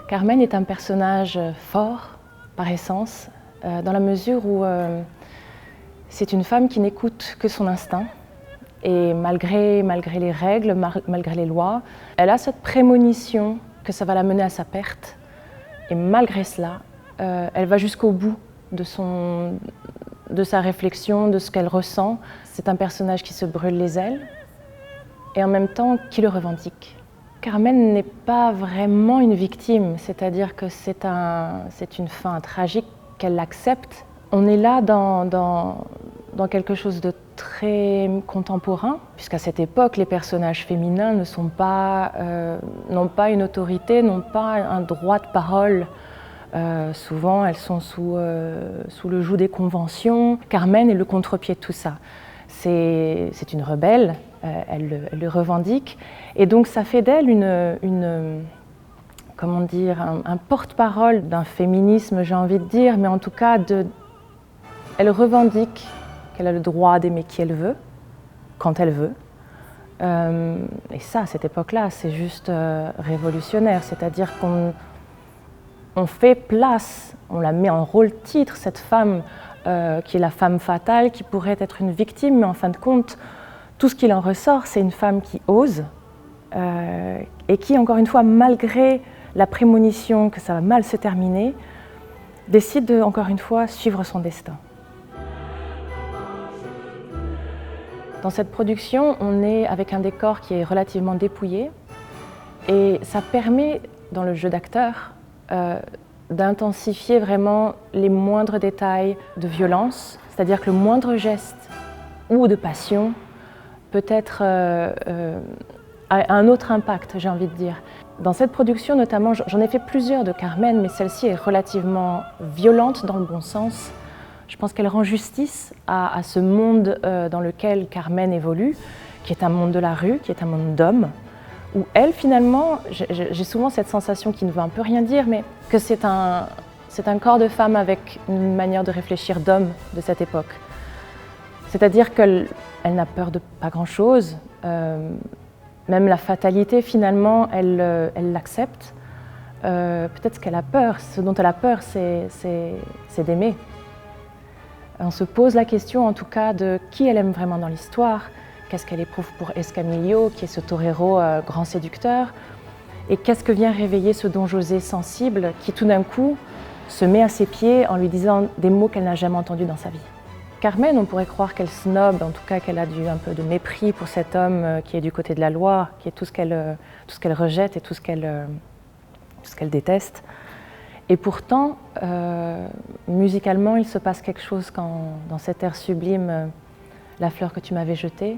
Carmen est un personnage fort, par essence, dans la mesure où c'est une femme qui n'écoute que son instinct. Et malgré les règles, malgré les lois, elle a cette prémonition que ça va la mener à sa perte. Et malgré cela, elle va jusqu'au bout de sa réflexion, de ce qu'elle ressent. C'est un personnage qui se brûle les ailes et en même temps qui le revendique. Carmen n'est pas vraiment une victime, c'est-à-dire que c'est une fin tragique qu'elle accepte. On est là dans quelque chose de très contemporain, puisqu'à cette époque, les personnages féminins n'ont pas une autorité, n'ont pas un droit de parole. Souvent, elles sont sous le joug des conventions. Carmen est le contre-pied de tout ça. C'est une rebelle, elle le revendique, et donc ça fait d'elle comment dire, un porte-parole d'un féminisme, j'ai envie de dire, mais en tout cas, elle revendique qu'elle a le droit d'aimer qui elle veut, quand elle veut. Et ça, à cette époque-là, c'est juste révolutionnaire, c'est-à-dire qu'on fait place, on la met en rôle titre, cette femme qui est la femme fatale, qui pourrait être une victime, mais en fin de compte, tout ce qu'il en ressort, c'est une femme qui ose et qui, encore une fois, malgré la prémonition que ça va mal se terminer, décide de, encore une fois, suivre son destin. Dans cette production, on est avec un décor qui est relativement dépouillé et ça permet, dans le jeu d'acteur, d'intensifier vraiment les moindres détails de violence, c'est-à-dire que le moindre geste ou de passion peut être a un autre impact, j'ai envie de dire. Dans cette production notamment, j'en ai fait plusieurs de Carmen, mais celle-ci est relativement violente dans le bon sens. Je pense qu'elle rend justice à ce monde dans lequel Carmen évolue, qui est un monde de la rue, qui est un monde d'hommes, où elle, finalement, j'ai souvent cette sensation qui ne veut un peu rien dire, mais que c'est un corps de femme avec une manière de réfléchir d'homme de cette époque. C'est-à-dire qu'elle n'a peur de pas grand-chose, même la fatalité, finalement, elle l'accepte. Peut-être ce qu'elle a peur, ce dont elle a peur, c'est d'aimer. On se pose la question, en tout cas, de qui elle aime vraiment dans l'histoire. Qu'est-ce qu'elle éprouve pour Escamillo, qui est ce torero grand séducteur, et qu'est-ce que vient réveiller ce Don José sensible qui tout d'un coup se met à ses pieds en lui disant des mots qu'elle n'a jamais entendus dans sa vie. Carmen, on pourrait croire qu'elle snobe, en tout cas qu'elle a un peu de mépris pour cet homme qui est du côté de la loi, qui est tout ce qu'elle rejette et tout ce qu'elle déteste. Et pourtant, musicalement, il se passe quelque chose dans cet air sublime, La fleur que tu m'avais jetée.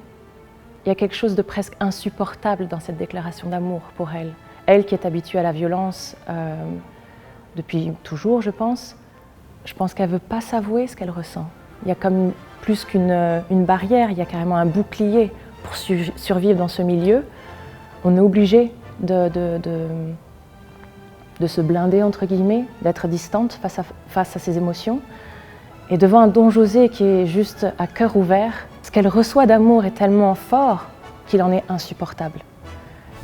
Il y a quelque chose de presque insupportable dans cette déclaration d'amour pour elle. Elle qui est habituée à la violence depuis toujours, je pense qu'elle ne veut pas s'avouer ce qu'elle ressent. Il y a comme plus qu'une barrière, il y a carrément un bouclier pour survivre dans ce milieu. On est obligé de se blinder, entre guillemets, d'être distante face à ses émotions. Et devant un Don José qui est juste à cœur ouvert, ce qu'elle reçoit d'amour est tellement fort qu'il en est insupportable.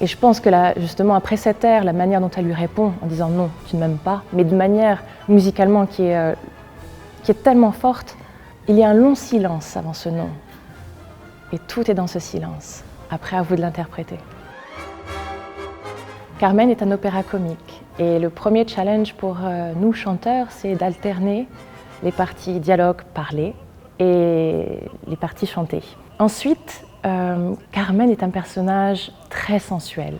Et je pense que là, justement, après cet air, la manière dont elle lui répond en disant non, tu ne m'aimes pas, mais de manière musicalement qui est tellement forte, il y a un long silence avant ce non. Et tout est dans ce silence. Après, à vous de l'interpréter. Carmen est un opéra comique. Et le premier challenge pour nous, chanteurs, c'est d'alterner les parties dialogue parlées et les parties chantées. Ensuite, Carmen est un personnage très sensuel.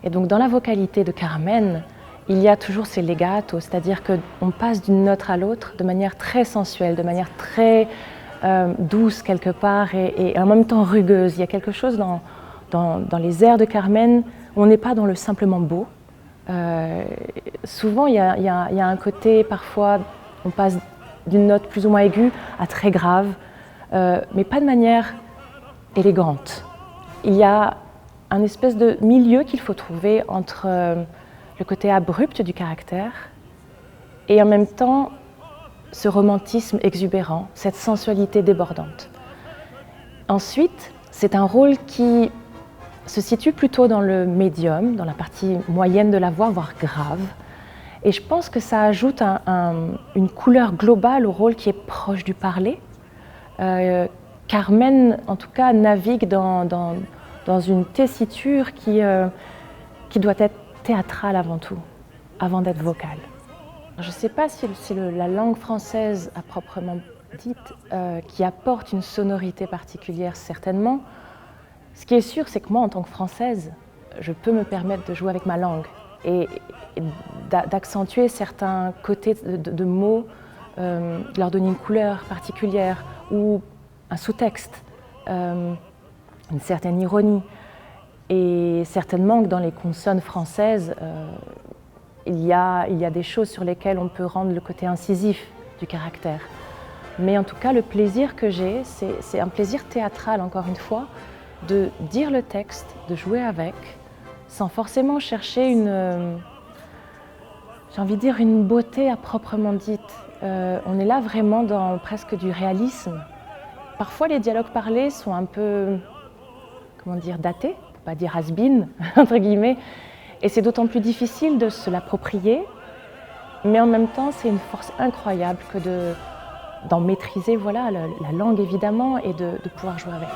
Et donc dans la vocalité de Carmen, il y a toujours ces legato, c'est-à-dire qu'on passe d'une note à l'autre de manière très sensuelle, de manière très douce quelque part et en même temps rugueuse. Il y a quelque chose dans les airs de Carmen où on n'est pas dans le simplement beau. Souvent, il y a un côté, parfois, on passe d'une note plus ou moins aiguë à très grave, mais pas de manière élégante. Il y a un espèce de milieu qu'il faut trouver entre le côté abrupt du caractère et en même temps ce romantisme exubérant, cette sensualité débordante. Ensuite, c'est un rôle qui se situe plutôt dans le médium, dans la partie moyenne de la voix, voire grave. Et je pense que ça ajoute une couleur globale au rôle qui est proche du parler. Carmen, en tout cas, navigue dans une tessiture qui doit être théâtrale avant tout, avant d'être vocale. Je ne sais pas si c'est la langue française à proprement dite qui apporte une sonorité particulière, certainement. Ce qui est sûr, c'est que moi, en tant que Française, je peux me permettre de jouer avec ma langue et d'accentuer certains côtés de mots, de leur donner une couleur particulière ou un sous-texte, une certaine ironie. Et certainement que dans les consonnes françaises, il y a des choses sur lesquelles on peut rendre le côté incisif du caractère. Mais en tout cas, le plaisir que j'ai, c'est un plaisir théâtral, encore une fois, de dire le texte, de jouer avec, sans forcément chercher j'ai envie de dire, une beauté à proprement dite. On est là vraiment dans presque du réalisme. Parfois, les dialogues parlés sont un peu, comment dire, datés, pour pas dire has-been, entre guillemets. Et c'est d'autant plus difficile de se l'approprier, mais en même temps, c'est une force incroyable que d'en maîtriser, voilà, la langue évidemment, et de pouvoir jouer avec.